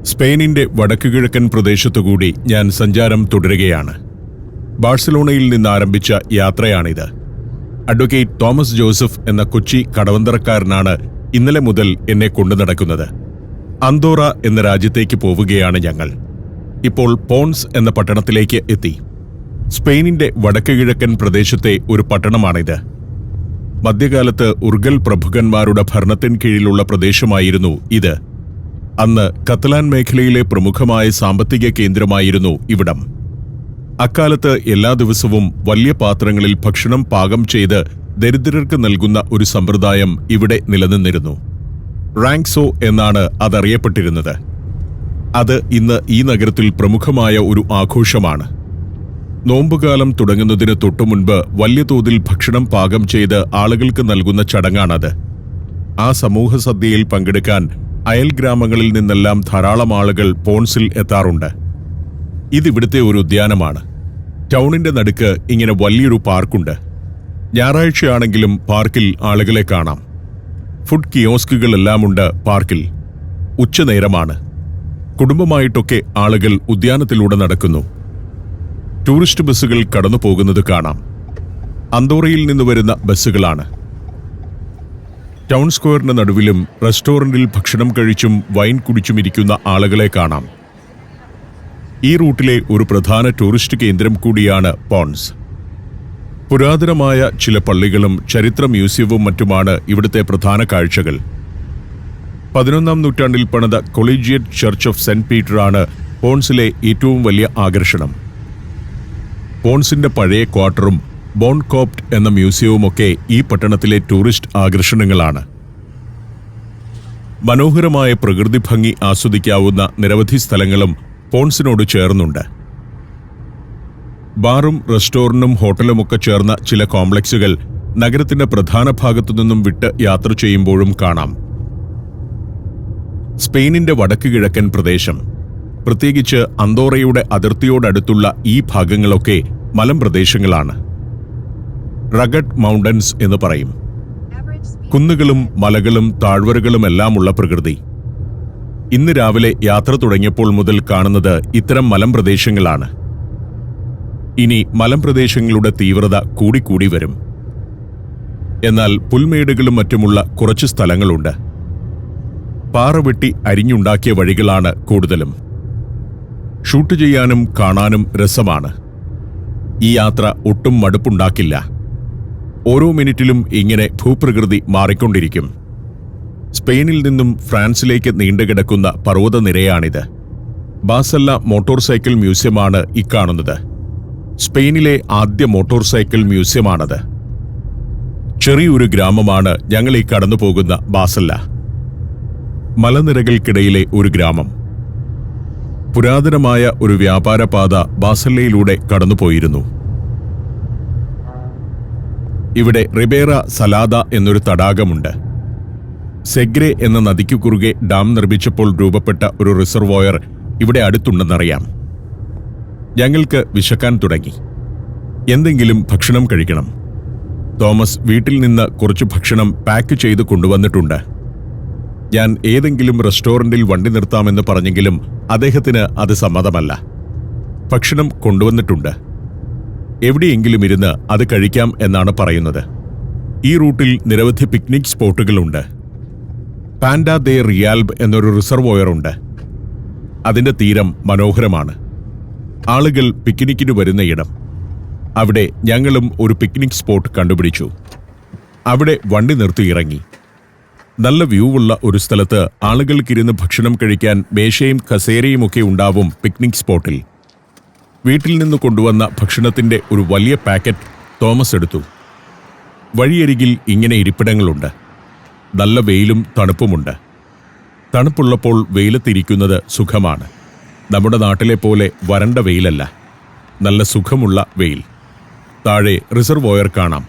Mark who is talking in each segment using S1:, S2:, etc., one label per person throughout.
S1: സ്പെയിനിന്റെ വടക്കുകിഴക്കൻ പ്രദേശത്തുകൂടി ഞാൻ സഞ്ചാരം തുടരുകയാണ്. ബാഴ്സലോണയിൽ നിന്നാരംഭിച്ച യാത്രയാണിത്. അഡ്വക്കേറ്റ് തോമസ് ജോസഫ് എന്ന കൊച്ചി കടവന്തറക്കാരനാണ് ഇന്നലെ മുതൽ എന്നെ കൊണ്ടു നടക്കുന്നത്. അന്തോറ എന്ന രാജ്യത്തേക്ക് പോവുകയാണ് ഞങ്ങൾ. ഇപ്പോൾ പോൺസ് എന്ന പട്ടണത്തിലേക്ക് എത്തി. സ്പെയിനിന്റെ വടക്കുകിഴക്കൻ പ്രദേശത്തെ ഒരു പട്ടണമാണിത്. മധ്യകാലത്ത് ഉർഗൽ പ്രഭുക്കന്മാരുടെ ഭരണത്തിൻ കീഴിലുള്ള പ്രദേശമായിരുന്നു ഇത്. അന്ന് കത്തലാൻ മേഖലയിലെ പ്രമുഖമായ സാമ്പത്തിക കേന്ദ്രമായിരുന്നു ഇവിടം. അക്കാലത്ത് എല്ലാ ദിവസവും വലിയ പാത്രങ്ങളിൽ ഭക്ഷണം പാകം ചെയ്ത് ദരിദ്രർക്ക് നൽകുന്ന ഒരു സമ്പ്രദായം ഇവിടെ നിലനിന്നിരുന്നു. റാങ്സോ എന്നാണ് അതറിയപ്പെട്ടിരുന്നത്. അത് ഇന്ന് ഈ നഗരത്തിൽ പ്രമുഖമായ ഒരു ആഘോഷമാണ്. നോമ്പുകാലം തുടങ്ങുന്നതിന് തൊട്ടുമുൻപ് വലിയ തോതിൽ ഭക്ഷണം പാകം ചെയ്ത് ആളുകൾക്ക് നൽകുന്ന ചടങ്ങാണത്. ആ സമൂഹ സദ്യയിൽ പങ്കെടുക്കാൻ അയൽ ഗ്രാമങ്ങളിൽ നിന്നെല്ലാം ധാരാളം ആളുകൾ പോൺസിൽ എത്താറുണ്ട്. ഇതിവിടുത്തെ ഒരു ഉദ്യാനമാണ്. ടൗണിന്റെ നടുക്ക് ഇങ്ങനെ വലിയൊരു പാർക്കുണ്ട്. ഞായറാഴ്ചയാണെങ്കിലും പാർക്കിൽ ആളുകളെ കാണാം. ഫുഡ് കിയോസ്കുകളെല്ലാമുണ്ട് പാർക്കിൽ. ഉച്ചനേരമാണ്. കുടുംബമായിട്ടൊക്കെ ആളുകൾ ഉദ്യാനത്തിലൂടെ നടക്കുന്നു. ടൂറിസ്റ്റ് ബസ്സുകൾ കടന്നു പോകുന്നത് കാണാം. അന്തോറയിൽ നിന്ന് വരുന്ന ബസ്സുകളാണ്. ടൗൺ സ്ക്വയറിന് നടുവിലും റെസ്റ്റോറന്റിൽ ഭക്ഷണം കഴിച്ചും വൈൻ കുടിച്ചുമിരിക്കുന്ന ആളുകളെ കാണാം. ഈ റൂട്ടിലെ ഒരു പ്രധാന ടൂറിസ്റ്റ് കേന്ദ്രം കൂടിയാണ് പോൺസ്. പുരാതനമായ ചില പള്ളികളും ചരിത്ര മ്യൂസിയവും മറ്റുമാണ് ഇവിടുത്തെ പ്രധാന കാഴ്ചകൾ. 11ാം നൂറ്റാണ്ടിൽ പണിത കൊളീജിയറ്റ് ചർച്ച് ഓഫ് സെന്റ് പീറ്ററാണ് പോൺസിലെ ഏറ്റവും വലിയ ആകർഷണം. പോൺസിന്റെ പഴയ ക്വാർട്ടറും ബോൺകോപ്റ്റ് എന്ന മ്യൂസിയവുമൊക്കെ ഈ പട്ടണത്തിലെ ടൂറിസ്റ്റ് ആകർഷണങ്ങളാണ്. മനോഹരമായ പ്രകൃതി ഭംഗി ആസ്വദിക്കാവുന്ന നിരവധി സ്ഥലങ്ങളും പോൺസിനോട് ചേർന്നുണ്ട്. ബാറും റെസ്റ്റോറന്റും ഹോട്ടലുമൊക്കെ ചേർന്ന ചില കോംപ്ലക്സുകൾ നഗരത്തിന്റെ പ്രധാന ഭാഗത്തുനിന്നും വിട്ട് യാത്ര ചെയ്യുമ്പോഴും കാണാം. സ്പെയിനിന്റെ വടക്ക് കിഴക്കൻ പ്രദേശം, പ്രത്യേകിച്ച് അന്തോറയുടെ അതിർത്തിയോടടുത്തുള്ള ഈ ഭാഗങ്ങളൊക്കെ മലമ്പ്രദേശങ്ങളാണ്. റഗഡ് മൗണ്ടൻസ് എന്ന് പറയും. കുന്നുകളും മലകളും താഴ്വരകളുമെല്ലാമുള്ള പ്രകൃതി. ഇന്ന് രാവിലെ യാത്ര തുടങ്ങിയപ്പോൾ മുതൽ കാണുന്നത് ഇത്തരം മലമ്പ്രദേശങ്ങളാണ്. ഇനി മലമ്പ്രദേശങ്ങളുടെ തീവ്രത കൂടിക്കൂടി വരും. എന്നാൽ പുൽമേടുകളും മറ്റുമുള്ള കുറച്ച് സ്ഥലങ്ങളുണ്ട്. പാറ വെട്ടി അരിഞ്ഞുണ്ടാക്കിയ വഴികളാണ് കൂടുതലും. ഷൂട്ട് ചെയ്യാനും കാണാനും രസമാണ്. ഈ യാത്ര ഒട്ടും മടുപ്പുണ്ടാക്കില്ല. ഓരോ മിനിറ്റിലും ഇങ്ങനെ ഭൂപ്രകൃതി മാറിക്കൊണ്ടിരിക്കും. സ്പെയിനിൽ നിന്നും ഫ്രാൻസിലേക്ക് നീണ്ടുകിടക്കുന്ന പർവ്വതനിരയാണിത്. ബാസല്ല മോട്ടോർ സൈക്കിൾ മ്യൂസിയമാണ് ഇക്കാണുന്നത്. സ്പെയിനിലെ ആദ്യ മോട്ടോർ സൈക്കിൾ മ്യൂസിയമാണത്. ചെറിയൊരു ഗ്രാമമാണ് ഞങ്ങൾ ഈ കടന്നു പോകുന്ന ബാസല്ല. മലനിരകൾക്കിടയിലെ ഒരു ഗ്രാമം. പുരാതനമായ ഒരു വ്യാപാരപാത ബാസല്ലയിലൂടെ കടന്നുപോയിരുന്നു. ഇവിടെ റിബേറ സലാദ എന്നൊരു തടാകമുണ്ട്. സെഗ്രെ എന്ന നദിക്കു കുറുകെ ഡാം നിർമ്മിച്ചപ്പോൾ രൂപപ്പെട്ട ഒരു റിസർവോയർ ഇവിടെ അടുത്തുണ്ടെന്നറിയാം. ഞങ്ങൾക്ക് വിശക്കാൻ തുടങ്ങി. എന്തെങ്കിലും ഭക്ഷണം കഴിക്കണം. തോമസ് വീട്ടിൽ നിന്ന് കുറച്ച് ഭക്ഷണം പാക്ക് ചെയ്ത് കൊണ്ടുവന്നിട്ടുണ്ട്. ഞാൻ ഏതെങ്കിലും റെസ്റ്റോറന്റിൽ വണ്ടി നിർത്താമെന്ന് പറഞ്ഞെങ്കിലും അദ്ദേഹത്തിന് അത് സമ്മതമല്ല. ഭക്ഷണം കൊണ്ടുവന്നിട്ടുണ്ട്. എവിടെയെങ്കിലും ഇരുന്ന് അത് കഴിക്കാം എന്നാണ് പറയുന്നത്. ഈ റൂട്ടിൽ നിരവധി പിക്നിക് സ്പോട്ടുകളുണ്ട്. പാൻഡ ദേ റിയാൽബ് എന്നൊരു റിസർവോയറുണ്ട്. അതിന്റെ തീരം മനോഹരമാണ്. ആളുകൾ പിക്നിക്കിന് വരുന്ന ഇടം. അവിടെ ഞങ്ങളും ഒരു പിക്നിക് സ്പോട്ട് കണ്ടുപിടിച്ചു. അവിടെ വണ്ടി നിർത്തി ഇറങ്ങി. നല്ല വ്യൂ ഉള്ള ഒരു സ്ഥലത്ത് ആളുകൾക്കിരുന്ന് ഭക്ഷണം കഴിക്കാൻ മേശയും കസേരയുമൊക്കെ ഉണ്ടാവും പിക്നിക് സ്പോട്ടിൽ. വീട്ടിൽ നിന്ന് കൊണ്ടുവന്ന ഭക്ഷണത്തിന്റെ ഒരു വലിയ പാക്കറ്റ് തോമസ് എടുത്തു. വഴിയരികിൽ ഇങ്ങനെ ഇരിപ്പിടങ്ങളുണ്ട്. നല്ല വെയിലും തണുപ്പുമുണ്ട്. തണുപ്പുള്ളപ്പോൾ വെയിലത്തിരിക്കുന്നത് സുഖമാണ്. നമ്മുടെ നാട്ടിലെ പോലെ വരണ്ട വെയിലല്ല, നല്ല സുഖമുള്ള വെയിൽ. താഴെ റിസർവോയർ കാണാം.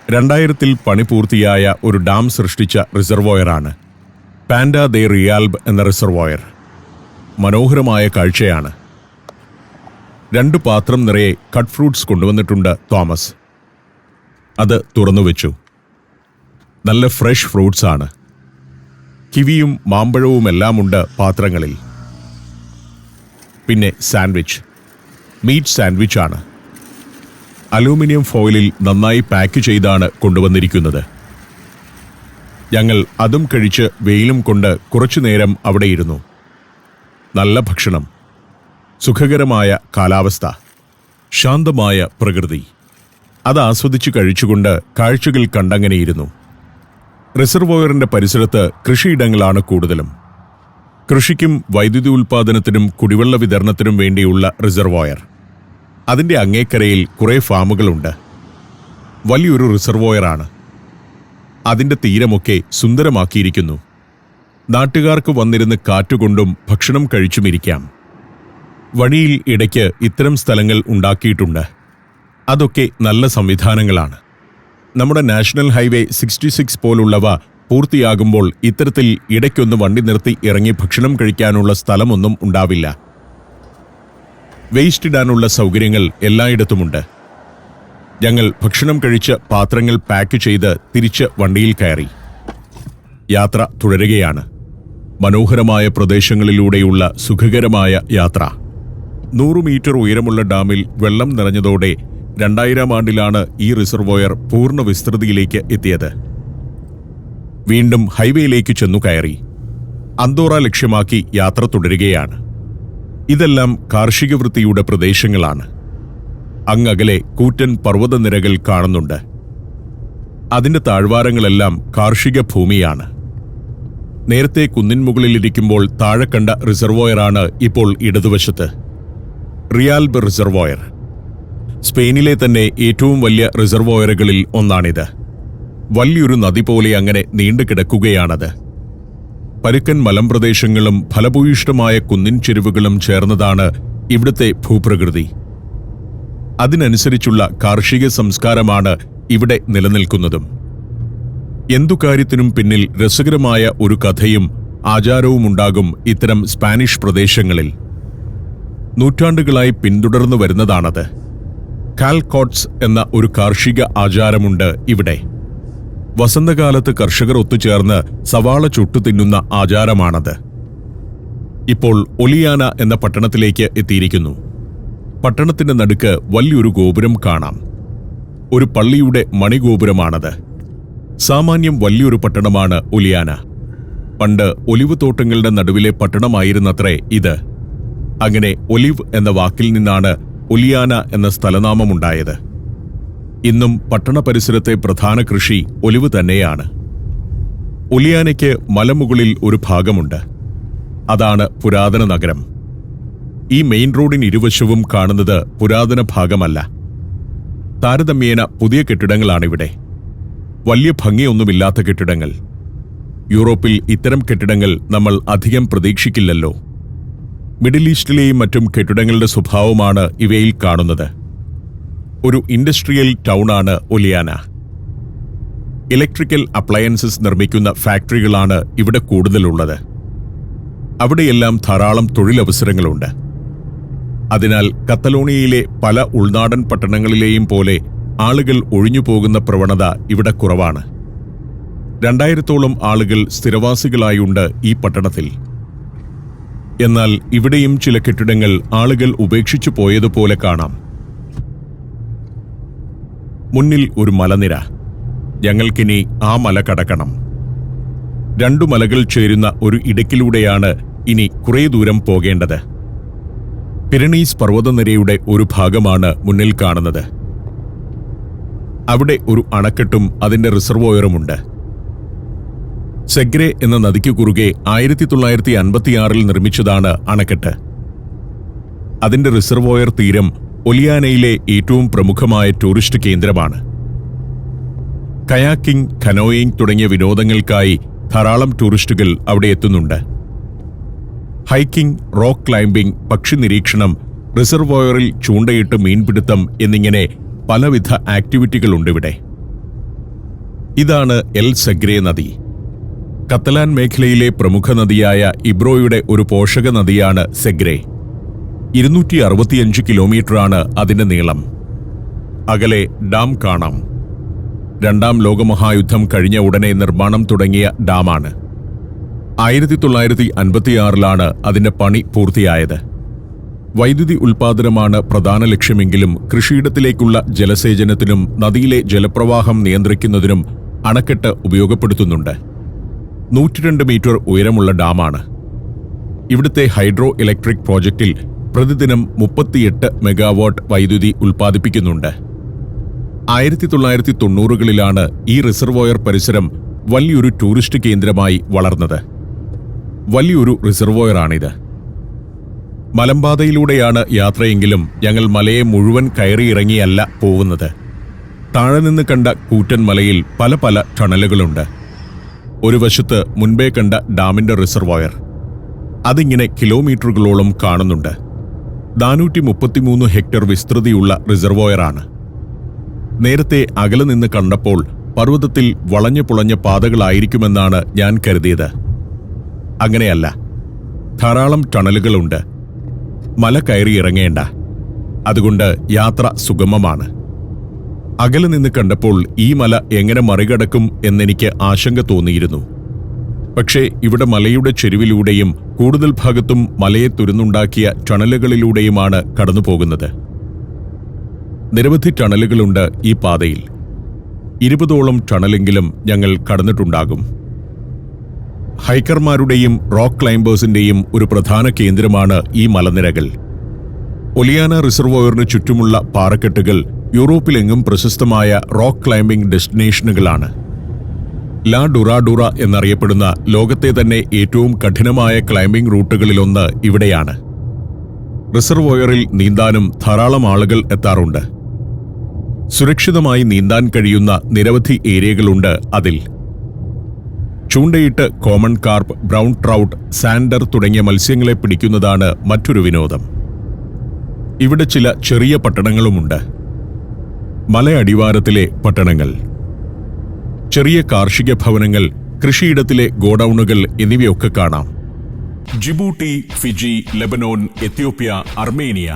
S1: 2000-ൽ പണി പൂർത്തിയായ ഒരു ഡാം സൃഷ്ടിച്ച റിസർവോയറാണ് പാൻഡ ദേ റിയാൽബ് എന്ന റിസർവോയർ. മനോഹരമായ കാഴ്ചയാണ്. 2 പാത്രം നിറയെ കട്ട് ഫ്രൂട്ട്സ് കൊണ്ടുവന്നിട്ടുണ്ട് തോമസ്. അത് തുറന്നുവെച്ചു. നല്ല ഫ്രഷ് ഫ്രൂട്ട്സ് ആണ്. കിവിയും മാമ്പഴവുമെല്ലാമുണ്ട് പാത്രങ്ങളിൽ. പിന്നെ സാൻഡ്വിച്ച്. മീറ്റ് സാൻഡ്വിച്ച് ആണ്. അലൂമിനിയം ഫോയിലിൽ നന്നായി പാക്ക് ചെയ്താണ് കൊണ്ടുവന്നിരിക്കുന്നത്. ഞങ്ങൾ അതും കഴിച്ച് വെയിലും കൊണ്ട് കുറച്ചുനേരം അവിടെയിരുന്നു. നല്ല ഭക്ഷണം, സുഖകരമായ കാലാവസ്ഥ, ശാന്തമായ പ്രകൃതി. അത് ആസ്വദിച്ച് കഴിച്ചുകൊണ്ട് കാഴ്ചകൾ കണ്ടങ്ങനെയിരുന്നു. റിസർവോയറിന്റെ പരിസരത്ത് കൃഷിയിടങ്ങളാണ് കൂടുതലും. കൃഷിക്കും വൈദ്യുതി ഉൽപ്പാദനത്തിനും കുടിവെള്ള വിതരണത്തിനും വേണ്ടിയുള്ള റിസർവോയർ. അതിന്റെ അങ്ങേക്കരയിൽ കുറേ ഫാമുകളുണ്ട്. വലിയൊരു റിസർവോയറാണ്. അതിന്റെ തീരമൊക്കെ സുന്ദരമാക്കിയിരിക്കുന്നു. നാട്ടുകാർക്ക് വന്നിരുന്ന് കാറ്റുകൊണ്ടും ഭക്ഷണം കഴിച്ചുമിരിക്കാം. വഴിയിൽ ഇടയ്ക്ക് ഇത്തരം സ്ഥലങ്ങൾ ഉണ്ടാക്കിയിട്ടുണ്ട്. അതൊക്കെ നല്ല സംവിധാനങ്ങളാണ്. നമ്മുടെ നാഷണൽ ഹൈവേ 66 പോലുള്ളവ പൂർത്തിയാകുമ്പോൾ ഇത്തരത്തിൽ ഇടയ്ക്കൊന്ന് വണ്ടി നിർത്തി ഇറങ്ങി ഭക്ഷണം കഴിക്കാനുള്ള സ്ഥലമൊന്നും ഉണ്ടാവില്ല. വേസ്റ്റ് ഇടാനുള്ള സൗകര്യങ്ങൾ എല്ലായിടത്തുമുണ്ട്. ഞങ്ങൾ ഭക്ഷണം കഴിച്ച് പാത്രങ്ങൾ പാക്ക് ചെയ്ത് തിരിച്ച് വണ്ടിയിൽ കയറി. യാത്ര തുടരുകയാണ്. മനോഹരമായ പ്രദേശങ്ങളിലൂടെയുള്ള സുഖകരമായ യാത്ര. 100 മീറ്റർ ഉയരമുള്ള ഡാമിൽ വെള്ളം നിറഞ്ഞതോടെ 2000 ആണ്ടിലാണ് ഈ റിസർവോയർ പൂർണ്ണ വിസ്തൃതിയിലേക്ക് എത്തിയത്. വീണ്ടും ഹൈവേയിലേക്ക് ചെന്നു കയറി. അന്തോറ ലക്ഷ്യമാക്കി യാത്ര തുടരുകയാണ്. ഇതെല്ലാം കാർഷിക വൃത്തിയുടെ പ്രദേശങ്ങളാണ്. അങ്ങകലെ കൂറ്റൻ പർവ്വതനിരകൾ കാണുന്നുണ്ട്. അതിന്റെ താഴ്വാരങ്ങളെല്ലാം കാർഷിക ഭൂമിയാണ്. നേരത്തെ കുന്നിൻ മുകളിലിരിക്കുമ്പോൾ താഴെ കണ്ട റിസർവോയറാണ് ഇപ്പോൾ ഇടതുവശത്ത്. റിയാൽബ് റിസർവോയർ. സ്പെയിനിലെ തന്നെ ഏറ്റവും വലിയ റിസർവോയറുകളിൽ ഒന്നാണിത്. വലിയൊരു നദി പോലെ അങ്ങനെ നീണ്ടുകിടക്കുകയാണത്. പരുക്കൻ മലമ്പ്രദേശങ്ങളും ഫലഭൂയിഷ്ഠമായ കുന്നിൻ ചെരുവുകളും ചേർന്നതാണ് ഇവിടുത്തെ ഭൂപ്രകൃതി. അതിനനുസരിച്ചുള്ള കാർഷിക സംസ്കാരമാണ് ഇവിടെ നിലനിൽക്കുന്നതും. എന്തു കാര്യത്തിനും പിന്നിൽ രസകരമായ ഒരു കഥയും ആചാരവുമുണ്ടാകും ഇത്തരം സ്പാനിഷ് പ്രദേശങ്ങളിൽ. നൂറ്റാണ്ടുകളായി പിന്തുടർന്നു വരുന്നതാണത്. കാൽകോട്ട്സ് എന്ന ഒരു കാർഷിക ആചാരമുണ്ട് ഇവിടെ. വസന്തകാലത്ത് കർഷകർ ഒത്തുചേർന്ന് സവാള ചുട്ടു തിന്നുന്ന ആചാരമാണത്. ഇപ്പോൾ ഒലിയാന എന്ന പട്ടണത്തിലേക്ക് എത്തിയിരിക്കുന്നു. പട്ടണത്തിന്റെ നടുക്ക് വലിയൊരു ഗോപുരം കാണാം. ഒരു പള്ളിയുടെ മണിഗോപുരമാണത്. സാമാന്യം വലിയൊരു പട്ടണമാണ് ഒലിയാന. പണ്ട് ഒലിവ് തോട്ടങ്ങളുടെ നടുവിലെ പട്ടണമായിരുന്നത്രേ ഇത്. അങ്ങനെ ഒലിവ് എന്ന വാക്കിൽ നിന്നാണ് ഒലിയാന എന്ന സ്ഥലനാമമുണ്ടായത്. ഇന്നും പട്ടണ പരിസരത്തെ പ്രധാന കൃഷി ഒലിവ് തന്നെയാണ്. ഒലിയാനയ്ക്ക് മലമുകളിൽ ഒരു ഭാഗമുണ്ട്. അതാണ് പുരാതന നഗരം. ഈ മെയിൻ റോഡിന് ഇരുവശവും കാണുന്നത് പുരാതന ഭാഗമല്ല. താരതമ്യേന പുതിയ കെട്ടിടങ്ങളാണിവിടെ. വലിയ ഭംഗിയൊന്നുമില്ലാത്ത കെട്ടിടങ്ങൾ. യൂറോപ്പിൽ ഇത്തരം കെട്ടിടങ്ങൾ നമ്മൾ അധികം പ്രതീക്ഷിക്കില്ലല്ലോ. മിഡിൽ ഈസ്റ്റിലെയും മറ്റും കെട്ടിടങ്ങളുടെ സ്വഭാവമാണ് ഇവയിൽ കാണുന്നത്. ഒരു ഇൻഡസ്ട്രിയൽ ടൗണാണ് ഒലിയാന. ഇലക്ട്രിക്കൽ അപ്ലയൻസസ് നിർമ്മിക്കുന്ന ഫാക്ടറികളാണ് ഇവിടെ കൂടുതലുള്ളത്. അവിടെയെല്ലാം ധാരാളം തൊഴിലവസരങ്ങളുണ്ട്. അതിനാൽ കത്തലോണിയയിലെ പല ഉൾനാടൻ പട്ടണങ്ങളിലെയും പോലെ ആളുകൾ ഒഴിഞ്ഞുപോകുന്ന പ്രവണത ഇവിടെ കുറവാണ്. 2000-ഓളം ആളുകൾ സ്ഥിരവാസികളായുണ്ട് ഈ പട്ടണത്തിൽ. എന്നാൽ ഇവിടെയും ചില കെട്ടിടങ്ങൾ ആളുകൾ ഉപേക്ഷിച്ചു പോയതുപോലെ കാണാം. മുന്നിൽ ഒരു മലനിര. ഞങ്ങൾക്കിനി ആ മല കടക്കണം. 2 മലകൾ ചേരുന്ന ഒരു ഇടുക്കിലൂടെയാണ് ഇനി കുറേ ദൂരം പോകേണ്ടത്. പിരണീസ് പർവ്വതനിരയുടെ ഒരു ഭാഗമാണ് മുന്നിൽ കാണുന്നത്. അവിടെ ഒരു അണക്കെട്ടും അതിന്റെ റിസർവോയറുമുണ്ട്. സെഗ്രേ എന്ന നദിക്ക് കുറുകെ 1956-ൽ നിർമ്മിച്ചതാണ് അണക്കെട്ട്. അതിന്റെ റിസർവോയർ തീരം ഒലിയാനയിലെ ഏറ്റവും പ്രമുഖമായ ടൂറിസ്റ്റ് കേന്ദ്രമാണ്. കയാക്കിംഗ്, കനോയിങ് തുടങ്ങിയ വിനോദങ്ങൾക്കായി ധാരാളം ടൂറിസ്റ്റുകൾ അവിടെ എത്തുന്നുണ്ട്. ഹൈക്കിംഗ്, റോക്ക് ക്ലൈംബിംഗ്, പക്ഷി നിരീക്ഷണം, റിസർവോയറിൽ ചൂണ്ടയിട്ട് മീൻപിടുത്തം എന്നിങ്ങനെ പലവിധ ആക്ടിവിറ്റികളുണ്ടിവിടെ. ഇതാണ് എൽ സെഗ്രേ നദി. കത്തലാൻ മേഖലയിലെ പ്രമുഖ നദിയായ ഇബ്രോയുടെ ഒരു പോഷക നദിയാണ് സെഗ്രേ. 265 കിലോമീറ്ററാണ് അതിന്റെ നീളം. അകലെ ഡാം കാണാം. 2ാം ലോകമഹായുദ്ധം കഴിഞ്ഞ ഉടനെ നിർമ്മാണം തുടങ്ങിയ ഡാമാണ്. 1956-ലാണ് അതിന്റെ പണി പൂർത്തിയായത്. വൈദ്യുതി ഉൽപ്പാദനമാണ് പ്രധാന ലക്ഷ്യമെങ്കിലും കൃഷിയിടത്തിലേക്കുള്ള ജലസേചനത്തിനും നദിയിലെ ജലപ്രവാഹം നിയന്ത്രിക്കുന്നതിനും അണക്കെട്ട് ഉപയോഗപ്പെടുത്തുന്നുണ്ട്. 102 മീറ്റർ ഉയരമുള്ള ഡാമാണ്. ഇവിടുത്തെ ഹൈഡ്രോ ഇലക്ട്രിക് പ്രോജക്റ്റിൽ പ്രതിദിനം 38 മെഗാവാട്ട് വൈദ്യുതി ഉൽപ്പാദിപ്പിക്കുന്നുണ്ട്. 1990കളിലാണ് ഈ റിസർവോയർ പരിസരം വലിയൊരു ടൂറിസ്റ്റ് കേന്ദ്രമായി വളർന്നത്. വലിയൊരു റിസർവോയറാണിത്. മലമ്പാതയിലൂടെയാണ് യാത്രയെങ്കിലും ഞങ്ങൾ മലയെ മുഴുവൻ കയറിയിറങ്ങിയല്ല പോകുന്നത്. താഴെ നിന്ന് കണ്ട കൂറ്റൻ മലയിൽ പല പല ടണലുകളുണ്ട്. ഒരു വശത്ത് മുൻപേ കണ്ട ഡാമിന്റെ റിസർവോയർ, അതിങ്ങനെ കിലോമീറ്ററുകളോളം കാണുന്നുണ്ട്. 433 ഹെക്ടർ വിസ്തൃതിയുള്ള റിസർവോയറാണ്. നേരത്തെ അകലെ നിന്ന് കണ്ടപ്പോൾ പർവ്വതത്തിൽ വളഞ്ഞു പുളഞ്ഞ പാതകളായിരിക്കുമെന്നാണ് ഞാൻ കരുതിയത്. അങ്ങനെയല്ല, ധാരാളം ടണലുകളുണ്ട്. മല കയറി ഇറങ്ങേണ്ട, അതുകൊണ്ട് യാത്ര സുഗമമാണ്. അകലെ നിന്ന് കണ്ടപ്പോൾ ഈ മല എങ്ങനെ മറികടക്കും എന്നെനിക്ക് ആശങ്ക തോന്നിയിരുന്നു. പക്ഷേ ഇവിടെ മലയുടെ ചെരുവിലൂടെയും കൂടുതൽ ഭാഗത്തും മലയെ തുരന്നുണ്ടാക്കിയ ടണലുകളിലൂടെയുമാണ് കടന്നുപോകുന്നത്. നിരവധി ടണലുകളുണ്ട് ഈ പാതയിൽ. 20ഓളം ടണലെങ്കിലും ഞങ്ങൾ കടന്നിട്ടുണ്ടാകും. ഹൈക്കർമാരുടെയും റോക്ക് ക്ലൈംബേഴ്സിന്റെയും ഒരു പ്രധാന കേന്ദ്രമാണ് ഈ മലനിരകൾ. ഒലിയാന റിസർവോയറിന് ചുറ്റുമുള്ള പാറക്കെട്ടുകൾ യൂറോപ്പിലെങ്ങും പ്രശസ്തമായ റോക്ക് ക്ലൈംബിംഗ് ഡെസ്റ്റിനേഷനുകളാണ്. ലാ ഡുറാഡുറ എന്നറിയപ്പെടുന്ന ലോകത്തെ തന്നെ ഏറ്റവും കഠിനമായ ക്ലൈംബിംഗ് റൂട്ടുകളിലൊന്ന് ഇവിടെയാണ്. റിസർവോയറിൽ നീന്താനും ധാരാളം ആളുകൾ എത്താറുണ്ട്. സുരക്ഷിതമായി നീന്താൻ കഴിയുന്ന നിരവധി ഏരിയകളുണ്ട് അതിൽ. ചൂണ്ടയിട്ട് common carp, brown trout, zander തുടങ്ങിയ മത്സ്യങ്ങളെ പിടിക്കുന്നതാണ് മറ്റൊരു വിനോദം. ഇവിടെ ചില ചെറിയ പട്ടണങ്ങളുമുണ്ട്. മലയടിവാരത്തിലെ പട്ടണങ്ങൾ, ചെറിയ കാർഷിക ഭവനങ്ങൾ, കൃഷിയിടത്തിലെ ഗോഡൌണുകൾ എന്നിവയൊക്കെ കാണാം. Djibouti, Fiji, Lebanon, Ethiopia, Armenia.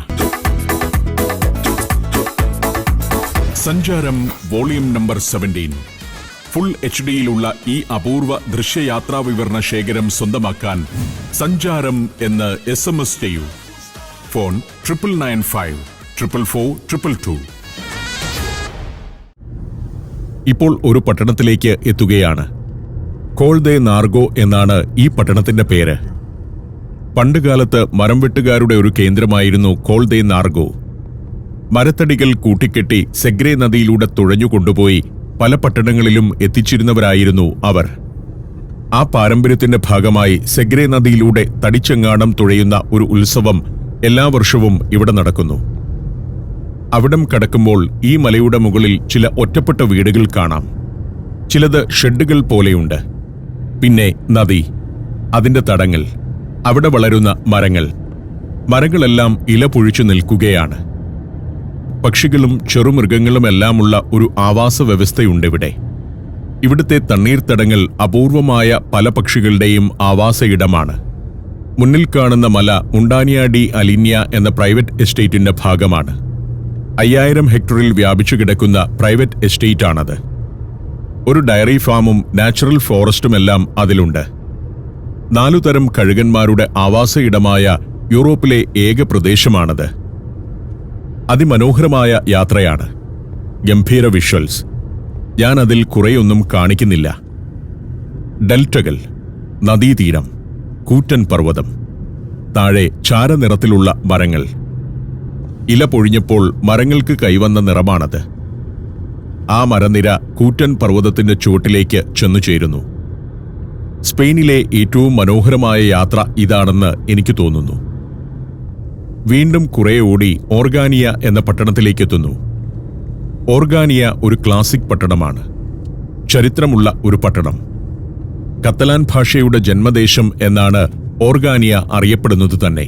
S1: സഞ്ചാരം വോളിയം നമ്പർ 17. ഫുൾ HD-യിലുള്ള ഈ അപൂർവ ദൃശ്യയാത്രാ വിവരണ ശേഖരം സ്വന്തമാക്കാൻ സഞ്ചാരം എന്ന് SMS ചെയ്യൂ. ഫോൺ 9995 444 222. ഇപ്പോൾ ഒരു പട്ടണത്തിലേക്ക് എത്തുകയാണ്. കോൾ ദേ നാർഗോ എന്നാണ് ഈ പട്ടണത്തിന്റെ പേര്. പണ്ടുകാലത്ത് മരംവെട്ടുകാരുടെ ഒരു കേന്ദ്രമായിരുന്നു കോൾ ദേ നാർഗോ. മരത്തടികൾ കൂട്ടിക്കെട്ടി സെഗ്രേ നദിയിലൂടെ തുഴഞ്ഞുകൊണ്ടുപോയി പല പട്ടണങ്ങളിലും എത്തിച്ചിരുന്നവരായിരുന്നു അവർ. ആ പാരമ്പര്യത്തിന്റെ ഭാഗമായി സെഗ്രേ നദിയിലൂടെ തടിച്ചെങ്ങാടം തുഴയുന്ന ഒരു ഉത്സവം എല്ലാ വർഷവും ഇവിടെ നടക്കുന്നു. അവിടം കടക്കുമ്പോൾ ഈ മലയുടെ മുകളിൽ ചില ഒറ്റപ്പെട്ട വീടുകൾ കാണാം. ചിലത് ഷെഡുകൾ പോലെയുണ്ട്. പിന്നെ നദി, അതിന്റെ തടങ്ങൾ, അവിടെ വളരുന്ന മരങ്ങൾ. മരങ്ങളെല്ലാം ഇല പൊഴിച്ചു നിൽക്കുകയാണ്. പക്ഷികളും ചെറുമൃഗങ്ങളുമെല്ലാമുള്ള ഒരു ആവാസ വ്യവസ്ഥയുണ്ടിവിടെ. ഇവിടുത്തെ തണ്ണീർത്തടങ്ങൾ അപൂർവമായ പല പക്ഷികളുടെയും ആവാസ ഇടമാണ്. മുന്നിൽ കാണുന്ന മല മുണ്ടാനിയ ഡി അലിന്യ എന്ന പ്രൈവറ്റ് എസ്റ്റേറ്റിന്റെ ഭാഗമാണ്. 5000 ഹെക്ടറിൽ വ്യാപിച്ചു കിടക്കുന്ന പ്രൈവറ്റ് എസ്റ്റേറ്റാണത്. ഒരു ഡയറി ഫാമും നാച്ചുറൽ ഫോറസ്റ്റുമെല്ലാം അതിലുണ്ട്. 4 തരം കഴുകന്മാരുടെ ആവാസ ഇടമായ യൂറോപ്പിലെ ഏക പ്രദേശമാണത്. അതിമനോഹരമായ യാത്രയാണ്. ഗംഭീര വിഷ്വൽസ്. ഞാൻ അതിൽ കുറെയൊന്നും കാണിക്കുന്നില്ല. ഡെൽറ്റകൾ, നദീതീരം, കൂറ്റൻ പർവ്വതം, താഴെ ചാരനിറത്തിലുള്ള മരങ്ങൾ. ഇല പൊഴിഞ്ഞപ്പോൾ മരങ്ങൾക്ക് കൈവന്ന നിറമാണത്. ആ മരനിര കൂറ്റൻ പർവ്വതത്തിന്റെ ചുവട്ടിലേക്ക് ചെന്നുചേരുന്നു. സ്പെയിനിലെ ഏറ്റവും മനോഹരമായ യാത്ര ഇതാണെന്ന് എനിക്ക് തോന്നുന്നു. വീണ്ടും കുറെ ഓടി ഓർഗാനിയ എന്ന പട്ടണത്തിലേക്കെത്തുന്നു. ഓർഗാനിയ ഒരു ക്ലാസിക് പട്ടണമാണ്. ചരിത്രമുള്ള ഒരു പട്ടണം. കത്തലാൻ ഭാഷയുടെ ജന്മദേശം എന്നാണ് ഓർഗാനിയ അറിയപ്പെടുന്നത് തന്നെ.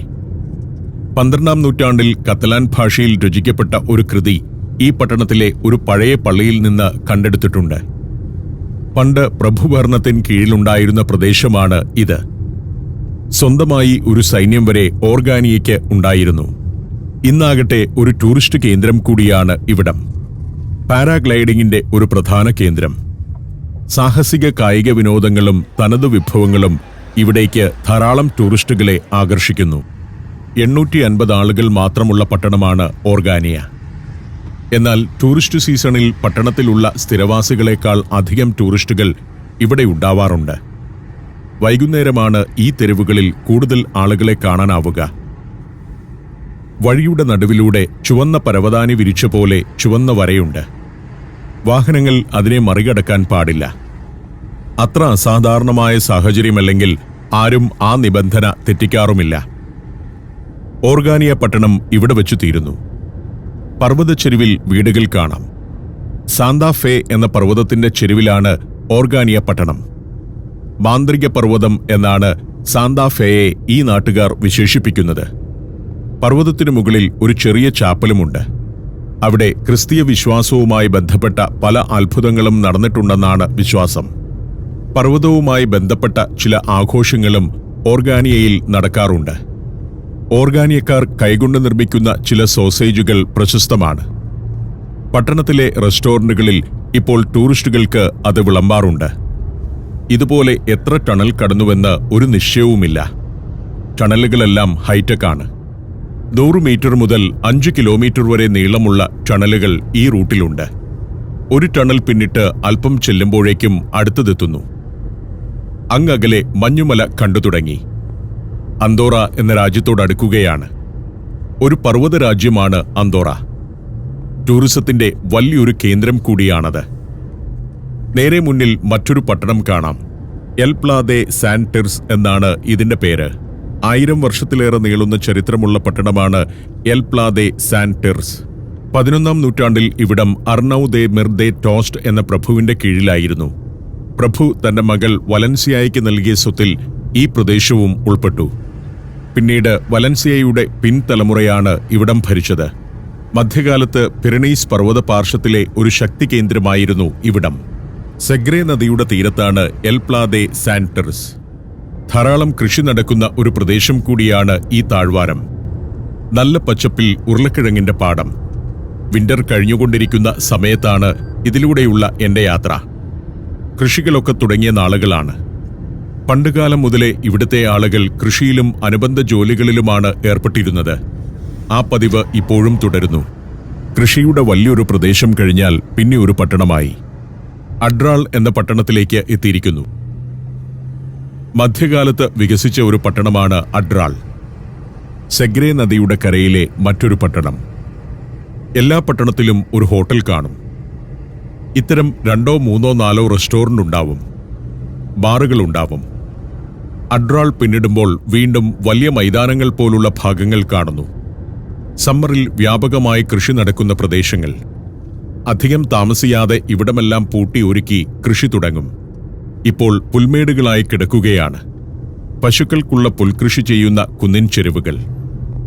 S1: 12ാം നൂറ്റാണ്ടിൽ കത്തലാൻ ഭാഷയിൽ രചിക്കപ്പെട്ട ഒരു കൃതി ഈ പട്ടണത്തിലെ ഒരു പഴയ പള്ളിയിൽ നിന്ന് കണ്ടെടുത്തിട്ടുണ്ട്. പണ്ട് പ്രഭുഭരണത്തിന് കീഴിലുണ്ടായിരുന്ന പ്രദേശമാണ് ഇത്. സ്വന്തമായി ഒരു സൈന്യം വരെ ഓർഗാനിയയ്ക്ക് ഉണ്ടായിരുന്നു. ഇന്നാകട്ടെ ഒരു ടൂറിസ്റ്റ് കേന്ദ്രം കൂടിയാണ് ഇവിടം. പാരാഗ്ലൈഡിംഗിന്റെ ഒരു പ്രധാന കേന്ദ്രം. സാഹസിക കായിക വിനോദങ്ങളും തനതു വിഭവങ്ങളും ഇവിടേക്ക് ധാരാളം ടൂറിസ്റ്റുകളെ ആകർഷിക്കുന്നു. 850 ആളുകൾ മാത്രമുള്ള പട്ടണമാണ് ഓർഗാനിയ. എന്നാൽ ടൂറിസ്റ്റ് സീസണിൽ പട്ടണത്തിലുള്ള സ്ഥിരവാസികളെക്കാൾ അധികം ടൂറിസ്റ്റുകൾ ഇവിടെ ഉണ്ടാവാറുണ്ട്. വൈകുന്നേരമാണ് ഈ തെരുവുകളിൽ കൂടുതൽ ആളുകളെ കാണാനാവുക. വഴിയുടെ നടുവിലൂടെ ചുവന്ന പരവതാനി വിരിച്ച പോലെ ചുവന്ന വരയുണ്ട്. വാഹനങ്ങൾ അതിനെ മറികടക്കാൻ പാടില്ല. അത്ര അസാധാരണമായ സാഹചര്യമല്ലെങ്കിൽ ആരും ആ നിബന്ധന തെറ്റിക്കാറുമില്ല. ഓർഗാനിയ പട്ടണം ഇവിടെ വെച്ചു തീരുന്നു. പർവ്വതച്ചെരുവിൽ വീടുകൾ കാണാം. സാന്താ ഫേ എന്ന പർവ്വതത്തിന്റെ ചെരുവിലാണ് ഓർഗാനിയ പട്ടണം. മാന്ത്രിക പർവ്വതം എന്നാണ് സാന്താ ഫേയെ ഈ നാട്ടുകാർ വിശേഷിപ്പിക്കുന്നത്. പർവ്വതത്തിനു മുകളിൽ ഒരു ചെറിയ ചാപ്പലുമുണ്ട്. അവിടെ ക്രിസ്തീയ വിശ്വാസവുമായി ബന്ധപ്പെട്ട പല അത്ഭുതങ്ങളും നടന്നിട്ടുണ്ടെന്നാണ് വിശ്വാസം. പർവ്വതവുമായി ബന്ധപ്പെട്ട ചില ആഘോഷങ്ങളും ഓർഗാനിയയിൽ നടക്കാറുണ്ട്. ഓർഗാനിയക്കാർ കൈകൊണ്ട് നിർമ്മിക്കുന്ന ചില സോസേജുകൾ പ്രശസ്തമാണ്. പട്ടണത്തിലെ റെസ്റ്റോറന്റുകളിൽ ഇപ്പോൾ ടൂറിസ്റ്റുകൾക്ക് അത് വിളമ്പാറുണ്ട്. ഇതുപോലെ എത്ര ടണൽ കടന്നുവെന്ന് ഒരു നിശ്ചയവുമില്ല. ടണലുകളെല്ലാം ഹൈടെക്കാണ്. 100 മീറ്റർ മുതൽ 5 കിലോമീറ്റർ വരെ നീളമുള്ള ടണലുകൾ ഈ റൂട്ടിലുണ്ട്. ഒരു ടണൽ പിന്നിട്ട് അല്പം ചെല്ലുമ്പോഴേക്കും അടുത്തതെത്തുന്നു. അങ്ങകലെ മഞ്ഞുമല കണ്ടു തുടങ്ങി. അന്തോറ എന്ന രാജ്യത്തോടടുക്കുകയാണ്. ഒരു പർവ്വത രാജ്യമാണ് അന്തോറ. ടൂറിസത്തിന്റെ വലിയൊരു കേന്ദ്രം കൂടിയാണത്. നേരെ മുന്നിൽ മറ്റൊരു പട്ടണം കാണാം. എൽ പ്ലാ ദെ സാൻ ടിർസ് എന്നാണ് ഇതിന്റെ പേര്. 1000 വർഷത്തിലേറെ നീളുന്ന ചരിത്രമുള്ള പട്ടണമാണ് എൽ പ്ലാ ദെ സാൻ ടിർസ്. 11ാം നൂറ്റാണ്ടിൽ ഇവിടം അർണൌ ദെ മിർ ദെ ടോസ്റ്റ് എന്ന പ്രഭുവിന്റെ കീഴിലായിരുന്നു. പ്രഭു തന്റെ മകൾ വലൻസിയായ്ക്ക് നൽകിയ സ്വത്തിൽ ഈ പ്രദേശവും ഉൾപ്പെട്ടു. പിന്നീട് വലൻസിയയുടെ പിൻതലമുറയാണ് ഇവിടം ഭരിച്ചത്. മധ്യകാലത്ത് പിരണീസ് പർവ്വത പാർശ്വത്തിലെ ഒരു ശക്തി കേന്ദ്രമായിരുന്നു ഇവിടം. സെഗ്രേ നദിയുടെ തീരത്താണ് എൽ പ്ലാ ദെ സാൻ ടിർസ്. ധാരാളം കൃഷി നടക്കുന്ന ഒരു പ്രദേശം കൂടിയാണ് ഈ താഴ്വാരം. നല്ല പച്ചപ്പിൽ ഉരുളക്കിഴങ്ങിന്റെ പാടം. വിന്റർ കഴിഞ്ഞുകൊണ്ടിരിക്കുന്ന സമയത്താണ് ഇതിലൂടെയുള്ള എന്റെ യാത്ര. കൃഷികളൊക്കെ തുടങ്ങിയ നാളുകളാണ്. പണ്ടുകാലം മുതലേ ഇവിടുത്തെ ആളുകൾ കൃഷിയിലും അനുബന്ധ ജോലികളിലുമാണ് ഏർപ്പെട്ടിരുന്നത്. ആ പതിവ് ഇപ്പോഴും തുടരുന്നു. കൃഷിയുടെ വലിയൊരു പ്രദേശം കഴിഞ്ഞാൽ പിന്നെ ഒരു പട്ടണമായി. അഡ്രാൾ എന്ന പട്ടണത്തിലേക്ക് എത്തിയിരിക്കുന്നു. മധ്യകാലത്ത് വികസിച്ച ഒരു പട്ടണമാണ് അഡ്രാൾ. സെഗ്രേ നദിയുടെ കരയിലെ മറ്റൊരു പട്ടണം. എല്ലാ പട്ടണത്തിലും ഒരു ഹോട്ടൽ കാണും. ഇത്തരം 2, 3, 4 റെസ്റ്റോറന്റ് ഉണ്ടാവും. ബാറുകളുണ്ടാവും. അഡ്രാൾ പിന്നിടുമ്പോൾ വീണ്ടും വലിയ മൈതാനങ്ങൾ പോലുള്ള ഭാഗങ്ങൾ കാണുന്നു. സമ്മറിൽ വ്യാപകമായി കൃഷി നടക്കുന്ന പ്രദേശങ്ങൾ. അധികം താമസിയാതെ ഇവിടമെല്ലാം പൂട്ടി ഒരുക്കി കൃഷി തുടങ്ങും. ഇപ്പോൾ പുൽമേടുകളായി കിടക്കുകയാണ്. പശുക്കൾക്കുള്ള പുൽകൃഷി ചെയ്യുന്ന കുന്നിൻ ചെരുവുകൾ,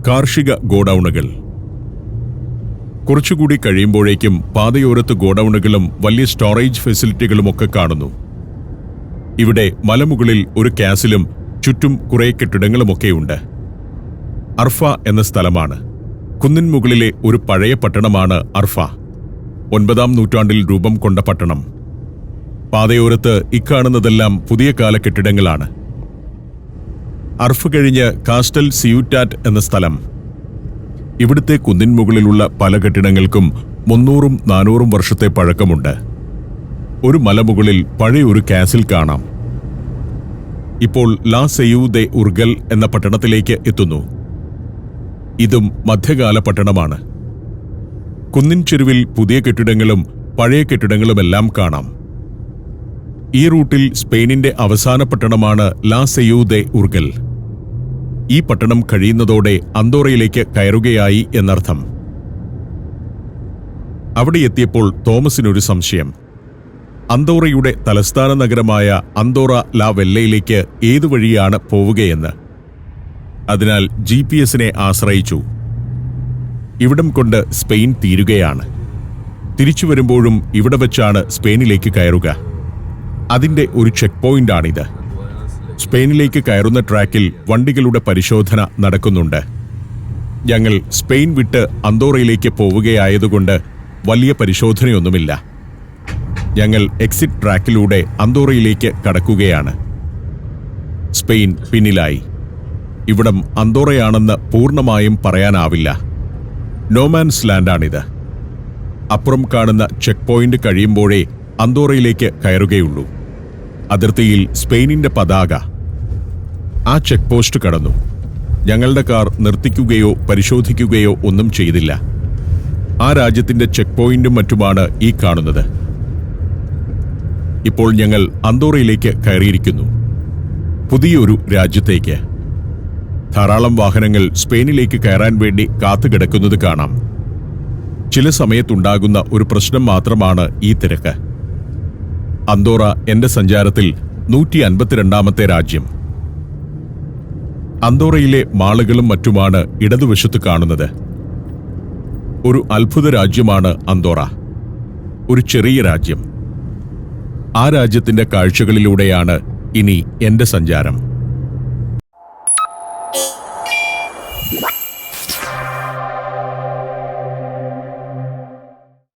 S1: കാർഷിക ഗോഡൌണുകൾ. കുറച്ചുകൂടി കഴിയുമ്പോഴേക്കും പാതയോരത്ത് ഗോഡൌണുകളും വലിയ സ്റ്റോറേജ് ഫെസിലിറ്റികളുമൊക്കെ കാണുന്നു. ഇവിടെ മലമുകളിൽ ഒരു കാസിലും ചുറ്റും കുറെ കെട്ടിടങ്ങളുമൊക്കെയുണ്ട്. അർഫ എന്ന സ്ഥലമാണ്. കുന്നിൻ മുകളിലെ ഒരു പഴയ പട്ടണമാണ് അർഫ. 9ാം നൂറ്റാണ്ടിൽ രൂപം കൊണ്ട പട്ടണം. പാതയോരത്ത് ഇക്കാണുന്നതെല്ലാം പുതിയ കാല കെട്ടിടങ്ങളാണ്. അർഫ കഴിഞ്ഞ് കാസ്റ്റൽ സിയൂറ്റാറ്റ് എന്ന സ്ഥലം. ഇവിടുത്തെ കുന്നിൻ മുകളിലുള്ള പല കെട്ടിടങ്ങൾക്കും 300ഉം 400ഉം വർഷത്തെ പഴക്കമുണ്ട്. ഒരു മലമുകളിൽ പഴയൊരു കാസിൽ കാണാം. ഇപ്പോൾ ലാ സെയൂ ദെ ഉർഗൽ എന്ന പട്ടണത്തിലേക്ക് എത്തുന്നു. ഇതും മധ്യകാല പട്ടണമാണ്. കുന്നിൻ ചെരുവിൽ പുതിയ കെട്ടിടങ്ങളും പഴയ കെട്ടിടങ്ങളുമെല്ലാം കാണാം. ഈ റൂട്ടിൽ സ്പെയിനിന്റെ അവസാന പട്ടണമാണ് ലാ സെയൂ ദെ ഉർഗൽ. ഈ പട്ടണം കഴിയുന്നതോടെ അന്തോറയിലേക്ക് കയറുകയായി എന്നർത്ഥം. അവിടെ എത്തിയപ്പോൾ തോമസിനൊരു സംശയം. അന്തോറയുടെ തലസ്ഥാന നഗരമായ അന്തോറ ലാ വെല്ലയിലേക്ക് ഏതു വഴിയാണ് പോവുകയെന്ന്. അതിനാൽ GPS-നെ ആശ്രയിച്ചു. ഇവിടം കൊണ്ട് സ്പെയിൻ തീരുകയാണ്. തിരിച്ചു വരുമ്പോഴും ഇവിടെ വെച്ചാണ് സ്പെയിനിലേക്ക് കയറുക. അതിന്റെ ഒരു ചെക്ക് പോയിന്റാണിത്. സ്പെയിനിലേക്ക് കയറുന്ന ട്രാക്കിൽ വണ്ടികളുടെ പരിശോധന നടക്കുന്നുണ്ട്. ഞങ്ങൾ സ്പെയിൻ വിട്ട് അന്തോറയിലേക്ക് പോവുകയായതുകൊണ്ട് വലിയ പരിശോധനയൊന്നുമില്ല. ഞങ്ങൾ എക്സിറ്റ് ട്രാക്കിലൂടെ അന്തോറയിലേക്ക് കടക്കുകയാണ്. സ്പെയിൻ പിന്നിലായി. ഇവിടം അന്തോറയാണെന്ന് പൂർണ്ണമായും പറയാനാവില്ല. നോമാൻസ് ലാൻഡാണിത്. അപ്പുറം കാണുന്ന ചെക്ക് പോയിന്റ് കഴിയുമ്പോഴേ അന്തോറയിലേക്ക് കയറുകയുള്ളൂ. അതിർത്തിയിൽ സ്പെയിനിന്റെ പതാക. ആ ചെക്ക് പോസ്റ്റ് കടന്നു. ഞങ്ങളുടെ കാർ നിർത്തിക്കുകയോ പരിശോധിക്കുകയോ ഒന്നും ചെയ്തില്ല. ആ രാജ്യത്തിന്റെ ചെക്ക് പോയിന്റും മറ്റുമാണ് ഈ കാണുന്നത്. ഇപ്പോൾ ഞങ്ങൾ അന്തോറയിലേക്ക് കയറിയിരിക്കുന്നു, പുതിയൊരു രാജ്യത്തേക്ക്. ധാരാളം വാഹനങ്ങൾ സ്പെയിനിലേക്ക് കയറാൻ വേണ്ടി കാത്തുകിടക്കുന്നത് കാണാം. ചില സമയത്തുണ്ടാകുന്ന ഒരു പ്രശ്നം മാത്രമാണ് ഈ തിരക്ക്. അന്തോറ എന്റെ സഞ്ചാരത്തിൽ 152ാമത്തെ രാജ്യം. അന്തോറയിലെ മാളുകളും മറ്റുമാണ് ഇടതുവശത്ത് കാണുന്നത്. ഒരു അത്ഭുത രാജ്യമാണ് അന്തോറ. ഒരു ചെറിയ രാജ്യം. ആ രാജ്യത്തിന്റെ കാഴ്ചകളിലൂടെയാണ് ഇനി എന്റെ സഞ്ചാരം.